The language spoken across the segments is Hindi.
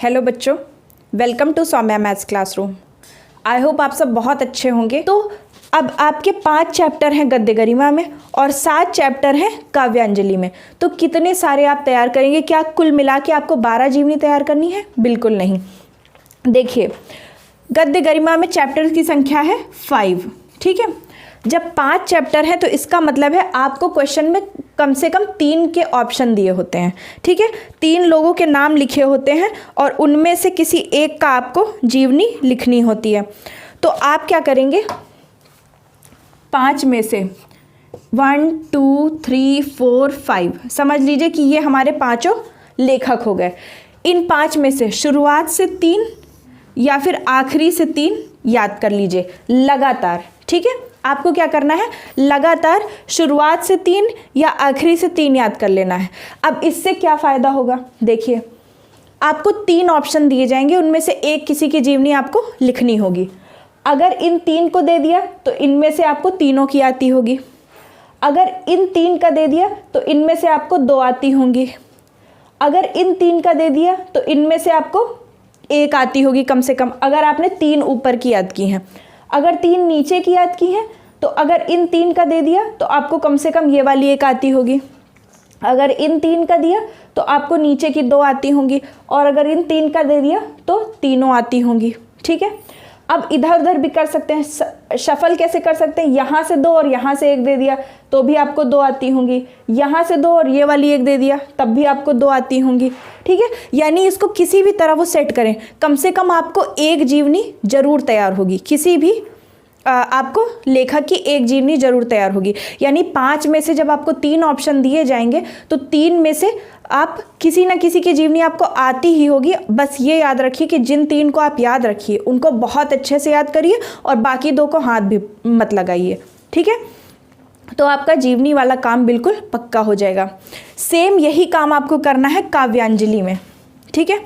हेलो बच्चों, welcome to Soumya maths classroom. I hope आप सब बहुत अच्छे होंगे। तो अब आपके 5 चैप्टर हैं गद्य गरिमा में और 7 चैप्टर हैं काव्यांजलि में। तो कितने सारे आप तैयार करेंगे? क्या कुल मिला के आपको 12 जीवनी तैयार करनी है? बिल्कुल नहीं। देखिए, गद्य गरिमा में चैप्टर की संख्या है 5, ठीक है। जब 5 चैप्टर है तो इसका मतलब है आपको क्वेश्चन में कम से कम 3 के ऑप्शन दिए होते हैं, ठीक है। 3 लोगों के नाम लिखे होते हैं और उनमें से किसी एक का आपको जीवनी लिखनी होती है। तो आप क्या करेंगे? 5 में से 1 2 3 4 5 समझ लीजिए कि ये हमारे 5 लेखक हो गए। इन 5 में से शुरुआत से 3 या फिर आखिरी से 3 याद कर लीजिए लगातार, ठीक है। आपको क्या करना है? लगातार शुरुआत से 3 या आखिरी से 3 याद कर लेना है। अब इससे क्या फ़ायदा होगा? देखिए, आपको 3 ऑप्शन दिए जाएंगे, उनमें से एक किसी की जीवनी आपको लिखनी होगी। अगर इन 3 को दे दिया तो इनमें से आपको तीनों की आती होगी। अगर इन 3 का दे दिया तो इनमें से आपको 2 आती होंगी। अगर इन 3 का दे दिया तो इनमें से आपको 1 आती होगी कम से कम, अगर आपने 3 ऊपर की याद की हैं। अगर 3 नीचे की याद की है तो अगर इन 3 का दे दिया तो आपको कम से कम ये वाली 1 आती होगी। अगर इन 3 का दिया तो आपको नीचे की 2 आती होंगी और अगर इन 3 का दे दिया तो तीनों आती होंगी, ठीक है। अब इधर उधर भी कर सकते हैं। शफल कैसे कर सकते हैं? यहाँ से 2 और यहाँ से 1 दे दिया तो भी आपको 2 आती होंगी। यहाँ से 2 और ये वाली 1 दे दिया तब भी आपको 2 आती होंगी, ठीक है। यानी इसको किसी भी तरह वो सेट करें, कम से कम आपको 1 जीवनी जरूर तैयार होगी। किसी भी आपको लेखक की 1 जीवनी जरूर तैयार होगी। यानी 5 में से जब आपको 3 ऑप्शन दिए जाएंगे तो 3 में से आप किसी ना किसी की जीवनी आपको आती ही होगी। बस ये याद रखिए कि जिन 3 को आप याद रखिए उनको बहुत अच्छे से याद करिए और बाकी 2 को हाथ भी मत लगाइए, ठीक है। तो आपका जीवनी वाला काम बिल्कुल पक्का हो जाएगा। सेम यही काम आपको करना है काव्यांजलि में, ठीक है।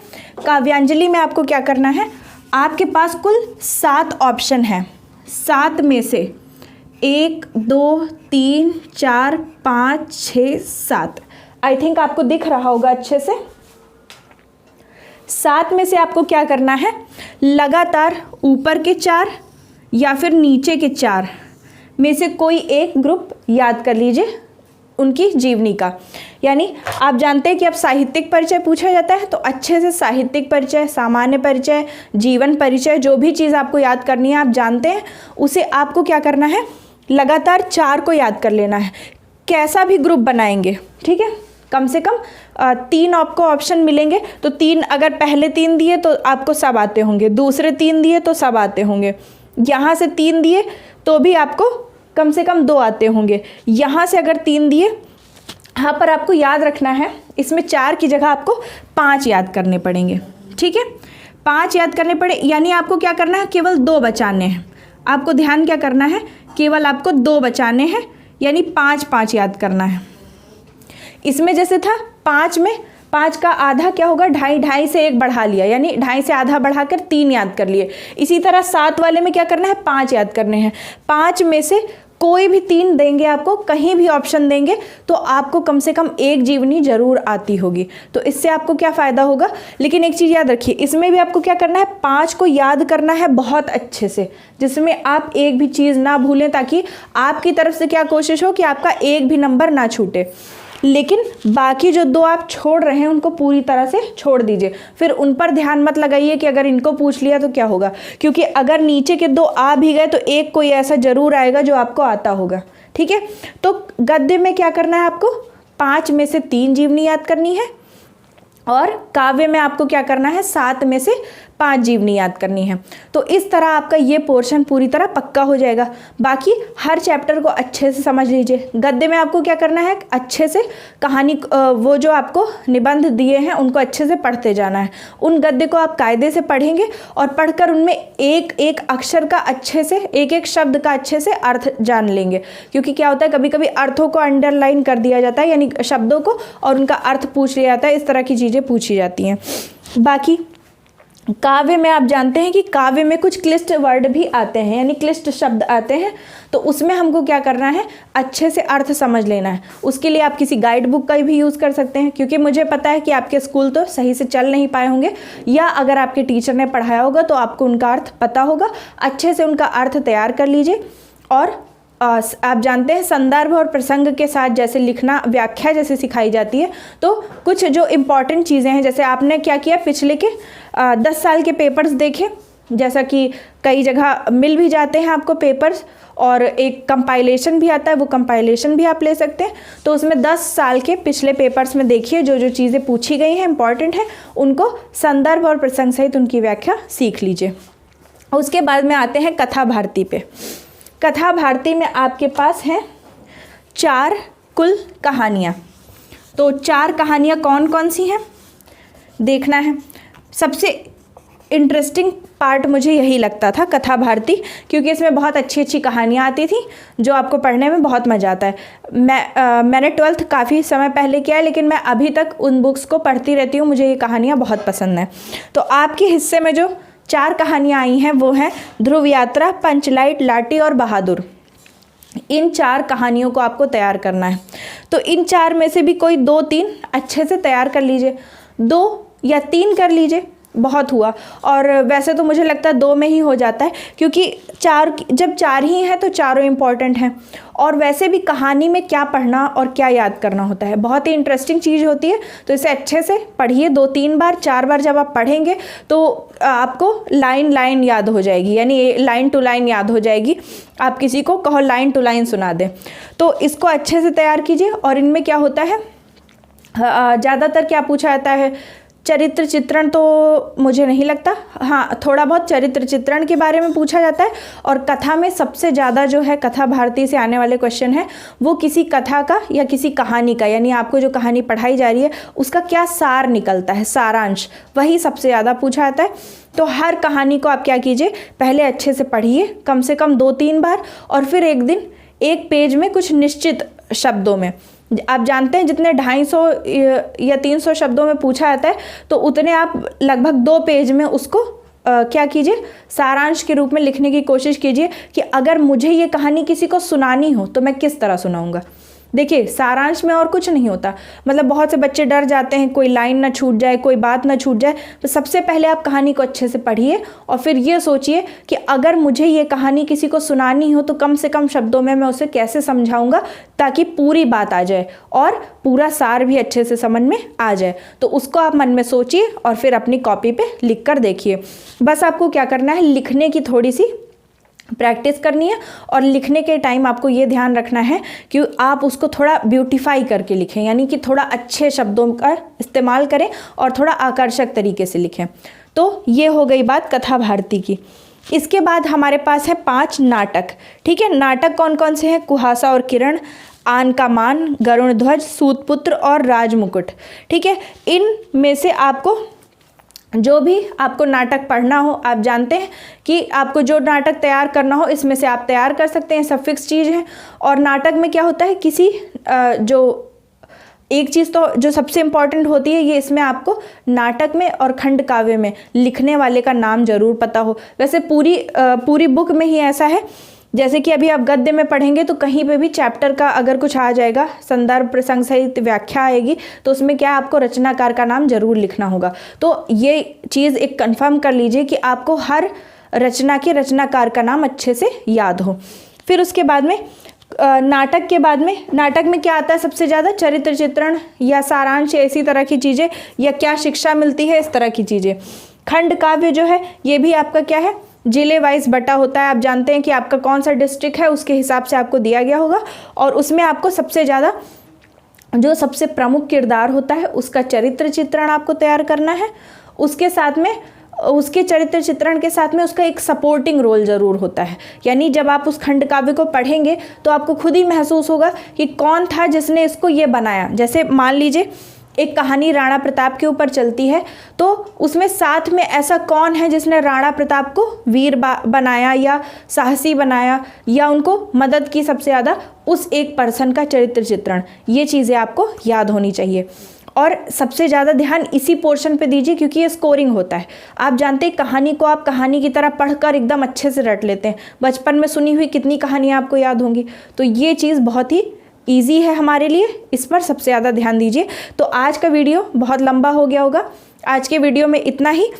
काव्यांजलि में आपको क्या करना है? आपके पास कुल 7 ऑप्शन हैं। 7 में से 1 2 3 4 5 6 7, आई थिंक आपको दिख रहा होगा अच्छे से। 7 में से आपको क्या करना है? लगातार ऊपर के 4 या फिर नीचे के 4 में से कोई एक ग्रुप याद कर लीजिए उनकी जीवनी का। यानी आप जानते हैं कि अब साहित्यिक परिचय पूछा जाता है तो अच्छे से साहित्यिक परिचय, सामान्य परिचय, जीवन परिचय, जो भी चीज़ आपको याद करनी है आप जानते हैं, उसे आपको क्या करना है? लगातार 4 को याद कर लेना है। कैसा भी ग्रुप बनाएंगे, ठीक है। कम से कम 3 आपको ऑप्शन मिलेंगे तो 3, अगर पहले 3 दिए तो आपको सब आते होंगे, दूसरे 3 दिए तो सब आते होंगे, यहाँ से 3 दिए तो भी आपको कम से कम 2 आते होंगे, यहाँ से अगर 3 दिए, यहाँ पर आपको याद रखना है इसमें 4 की जगह आपको 5 याद करने पड़ेंगे, ठीक है। 5 याद करने पड़े यानी आपको क्या करना है? केवल 2 बचाने हैं। आपको ध्यान क्या करना है? केवल आपको 2 बचाने हैं, यानी 5 याद करना है। इसमें जैसे था 5 में 5 का आधा क्या होगा? 2.5 से 1 बढ़ा लिया, यानी 2.5 से आधा बढ़ाकर 3 याद कर लिए। इसी तरह 7 वाले में क्या करना है? 5 याद करने हैं। 5 में से कोई भी 3 देंगे आपको, कहीं भी ऑप्शन देंगे तो आपको कम से कम 1 जीवनी जरूर आती होगी। तो इससे आपको क्या फ़ायदा होगा? लेकिन एक चीज़ याद रखिए, इसमें भी आपको क्या करना है? 5 को याद करना है बहुत अच्छे से, जिसमें आप एक भी चीज़ ना भूलें, ताकि आपकी तरफ से क्या कोशिश हो कि आपका एक भी नंबर ना छूटे। लेकिन बाकी जो 2 आप छोड़ रहे हैं उनको पूरी तरह से छोड़ दीजिए। फिर उन पर ध्यान मत लगाइए कि अगर इनको पूछ लिया तो क्या होगा, क्योंकि अगर नीचे के 2 आ भी गए तो एक कोई ऐसा जरूर आएगा जो आपको आता होगा, ठीक है। तो गद्य में क्या करना है? आपको 5 में से 3 जीवनी याद करनी है और काव्य में आपको क्या करना है? 7 में से 5 जीवनी याद करनी है। तो इस तरह आपका ये पोर्शन पूरी तरह पक्का हो जाएगा। बाकी हर चैप्टर को अच्छे से समझ लीजिए। गद्य में आपको क्या करना है? अच्छे से कहानी, वो जो आपको निबंध दिए हैं उनको अच्छे से पढ़ते जाना है। उन गद्य को आप कायदे से पढ़ेंगे और पढ़कर उनमें एक एक अक्षर का अच्छे से, एक एक शब्द का अच्छे से अर्थ जान लेंगे। क्योंकि क्या होता है, कभी कभी अर्थों को अंडरलाइन कर दिया जाता है, यानी शब्दों को, और उनका अर्थ पूछ लिया जाता है। इस तरह की चीज़ें पूछी जाती हैं। बाकी काव्य में आप जानते हैं कि काव्य में कुछ क्लिष्ट वर्ड भी आते हैं, यानी क्लिष्ट शब्द आते हैं, तो उसमें हमको क्या करना है, अच्छे से अर्थ समझ लेना है। उसके लिए आप किसी गाइड बुक का भी यूज़ कर सकते हैं, क्योंकि मुझे पता है कि आपके स्कूल तो सही से चल नहीं पाए होंगे, या अगर आपके टीचर ने पढ़ाया होगा तो आपको उनका अर्थ पता होगा। अच्छे से उनका अर्थ तैयार कर लीजिए। और आप जानते हैं संदर्भ और प्रसंग के साथ जैसे लिखना, व्याख्या जैसे सिखाई जाती है, तो कुछ जो इम्पॉर्टेंट चीज़ें हैं, जैसे आपने क्या किया, पिछले के 10 साल के पेपर्स देखे, जैसा कि कई जगह मिल भी जाते हैं आपको पेपर्स, और एक कंपाइलेशन भी आता है, वो कंपाइलेशन भी आप ले सकते हैं। तो उसमें 10 साल के पिछले पेपर्स में देखिए जो जो चीज़ें पूछी गई हैं, इंपॉर्टेंट है, उनको संदर्भ और प्रसंग सहित उनकी व्याख्या सीख लीजिए। उसके बाद में आते हैं कथा भारती पे। कथा भारती में आपके पास हैं 4 कुल कहानियाँ। तो 4 कहानियाँ कौन कौन सी हैं देखना है। सबसे इंटरेस्टिंग पार्ट मुझे यही लगता था कथा भारती, क्योंकि इसमें बहुत अच्छी अच्छी कहानियाँ आती थी जो आपको पढ़ने में बहुत मज़ा आता है। मैंने 12th काफ़ी समय पहले किया है, लेकिन मैं अभी तक उन बुक्स को पढ़ती रहती हूँ, मुझे ये कहानियाँ बहुत पसंद हैं। तो आपके हिस्से में जो 4 कहानियाँ आई हैं वो हैं ध्रुव यात्रा, पंचलाइट, लाटी और बहादुर। इन 4 कहानियों को आपको तैयार करना है। तो इन 4 में से भी कोई 2-3 अच्छे से तैयार कर लीजिए, 2 या 3 कर लीजिए, बहुत हुआ। और वैसे तो मुझे लगता है 2 में ही हो जाता है, क्योंकि जब 4 ही हैं तो चारों इम्पॉर्टेंट हैं। और वैसे भी कहानी में क्या पढ़ना और क्या याद करना होता है, बहुत ही इंटरेस्टिंग चीज़ होती है। तो इसे अच्छे से पढ़िए, 2-3 बार 4 बार जब आप पढ़ेंगे तो आपको लाइन याद हो जाएगी, यानी लाइन टू लाइन याद हो जाएगी। आप किसी को कहो लाइन टू लाइन सुना दें। तो इसको अच्छे से तैयार कीजिए। और इनमें क्या होता है, ज़्यादातर क्या पूछा जाता है, चरित्र चित्रण तो मुझे नहीं लगता, हाँ थोड़ा बहुत चरित्र चित्रण के बारे में पूछा जाता है। और कथा में सबसे ज़्यादा जो है कथा भारती से आने वाले क्वेश्चन है वो किसी कथा का या किसी कहानी का, यानी आपको जो कहानी पढ़ाई जा रही है उसका क्या सार निकलता है, सारांश, वही सबसे ज़्यादा पूछा जाता है। तो हर कहानी को आप क्या कीजिए, पहले अच्छे से पढ़िए, कम से कम 2-3 बार, और फिर एक दिन एक पेज में कुछ निश्चित शब्दों में, आप जानते हैं जितने 250 या 300 शब्दों में पूछा जाता है, तो उतने आप लगभग 2 पेज में उसको क्या कीजिए, सारांश के रूप में लिखने की कोशिश कीजिए कि अगर मुझे ये कहानी किसी को सुनानी हो तो मैं किस तरह सुनाऊंगा। देखिए सारांश में और कुछ नहीं होता, मतलब बहुत से बच्चे डर जाते हैं कोई लाइन ना छूट जाए, कोई बात ना छूट जाए। तो सबसे पहले आप कहानी को अच्छे से पढ़िए और फिर ये सोचिए कि अगर मुझे ये कहानी किसी को सुनानी हो तो कम से कम शब्दों में मैं उसे कैसे समझाऊंगा ताकि पूरी बात आ जाए और पूरा सार भी अच्छे से समझ में आ जाए। तो उसको आप मन में सोचिए और फिर अपनी कॉपी पे लिख कर देखिए। बस आपको क्या करना है, लिखने की थोड़ी सी प्रैक्टिस करनी है, और लिखने के टाइम आपको ये ध्यान रखना है कि आप उसको थोड़ा ब्यूटीफाई करके लिखें, यानी कि थोड़ा अच्छे शब्दों का इस्तेमाल करें और थोड़ा आकर्षक तरीके से लिखें। तो ये हो गई बात कथा भारती की। इसके बाद हमारे पास है 5 नाटक। ठीक है, नाटक कौन कौन से हैं, कुहासा और किरण, आन का मान, गरुण ध्वज, सूतपुत्र और राजमुकुट। ठीक है, इन में से आपको जो भी आपको नाटक पढ़ना हो, आप जानते हैं कि आपको जो नाटक तैयार करना हो इसमें से आप तैयार कर सकते हैं, सब फिक्स चीज़ है। और नाटक में क्या होता है, किसी जो एक चीज़ तो जो सबसे इम्पॉर्टेंट होती है, ये इसमें आपको नाटक में और खंड काव्य में लिखने वाले का नाम जरूर पता हो। वैसे पूरी बुक में ही ऐसा है, जैसे कि अभी आप गद्य में पढ़ेंगे तो कहीं पे भी चैप्टर का अगर कुछ आ जाएगा, संदर्भ प्रसंग सहित व्याख्या आएगी, तो उसमें क्या आपको रचनाकार का नाम जरूर लिखना होगा। तो ये चीज़ एक कंफर्म कर लीजिए कि आपको हर रचना के रचनाकार का नाम अच्छे से याद हो। फिर उसके बाद में नाटक के बाद में, नाटक में क्या आता है सबसे ज़्यादा, चरित्र चित्रण या सारांश, ऐसी तरह की चीज़ें, या क्या शिक्षा मिलती है, इस तरह की चीज़ें। खंड काव्य जो है ये भी आपका क्या है, जिले वाइज बटा होता है। आप जानते हैं कि आपका कौन सा डिस्ट्रिक्ट है उसके हिसाब से आपको दिया गया होगा, और उसमें आपको सबसे ज़्यादा जो सबसे प्रमुख किरदार होता है उसका चरित्र चित्रण आपको तैयार करना है। उसके साथ में, उसके चरित्र चित्रण के साथ में उसका एक सपोर्टिंग रोल ज़रूर होता है, यानी जब आप उस खंड काव्य को पढ़ेंगे तो आपको खुद ही महसूस होगा कि कौन था जिसने इसको ये बनाया। जैसे मान लीजिए एक कहानी राणा प्रताप के ऊपर चलती है, तो उसमें साथ में ऐसा कौन है जिसने राणा प्रताप को वीर बनाया या साहसी बनाया या उनको मदद की सबसे ज़्यादा, उस एक पर्सन का चरित्र चित्रण, ये चीज़ें आपको याद होनी चाहिए। और सबसे ज़्यादा ध्यान इसी पोर्शन पे दीजिए क्योंकि ये स्कोरिंग होता है। आप जानते हैं कहानी को आप कहानी की तरह पढ़कर एकदम अच्छे से रट लेते हैं, बचपन में सुनी हुई कितनी कहानियाँ आपको याद होंगी, तो ये चीज़ बहुत ही ईजी है हमारे लिए, इस पर सबसे ज़्यादा ध्यान दीजिए। तो आज का वीडियो बहुत लंबा हो गया होगा, आज के वीडियो में इतना ही।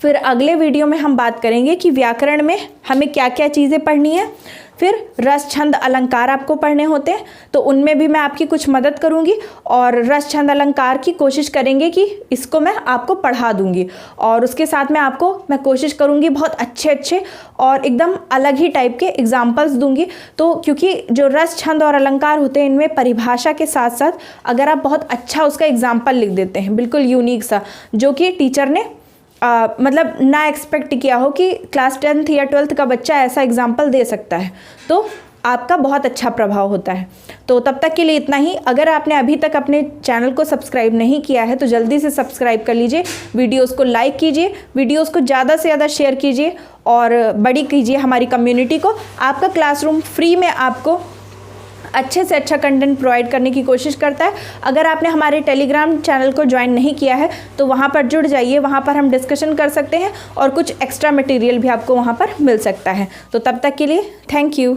फिर अगले वीडियो में हम बात करेंगे कि व्याकरण में हमें क्या क्या चीज़ें पढ़नी है। फिर रस छंद अलंकार आपको पढ़ने होते हैं, तो उनमें भी मैं आपकी कुछ मदद करूंगी और रस छंद अलंकार की कोशिश करेंगे कि इसको मैं आपको पढ़ा दूंगी। और उसके साथ में आपको मैं कोशिश करूंगी बहुत अच्छे अच्छे और एकदम अलग ही टाइप के एग्जाम्पल्स दूंगी। तो क्योंकि जो रस छंद और अलंकार होते हैं इनमें परिभाषा के साथ साथ अगर आप बहुत अच्छा उसका एग्जाम्पल लिख देते हैं, बिल्कुल यूनिक सा, जो कि टीचर ने मतलब ना एक्सपेक्ट किया हो कि क्लास 10th या 12th का बच्चा ऐसा एग्जाम्पल दे सकता है, तो आपका बहुत अच्छा प्रभाव होता है। तो तब तक के लिए इतना ही। अगर आपने अभी तक अपने चैनल को सब्सक्राइब नहीं किया है तो जल्दी से सब्सक्राइब कर लीजिए, वीडियोस को लाइक कीजिए, वीडियोस को ज़्यादा से ज़्यादा शेयर कीजिए और बड़ी कीजिए हमारी कम्युनिटी को। आपका क्लासरूम फ्री में आपको अच्छे से अच्छा कंटेंट प्रोवाइड करने की कोशिश करता है। अगर आपने हमारे टेलीग्राम चैनल को ज्वाइन नहीं किया है तो वहाँ पर जुड़ जाइए, वहाँ पर हम डिस्कशन कर सकते हैं और कुछ एक्स्ट्रा मटेरियल भी आपको वहाँ पर मिल सकता है। तो तब तक के लिए थैंक यू।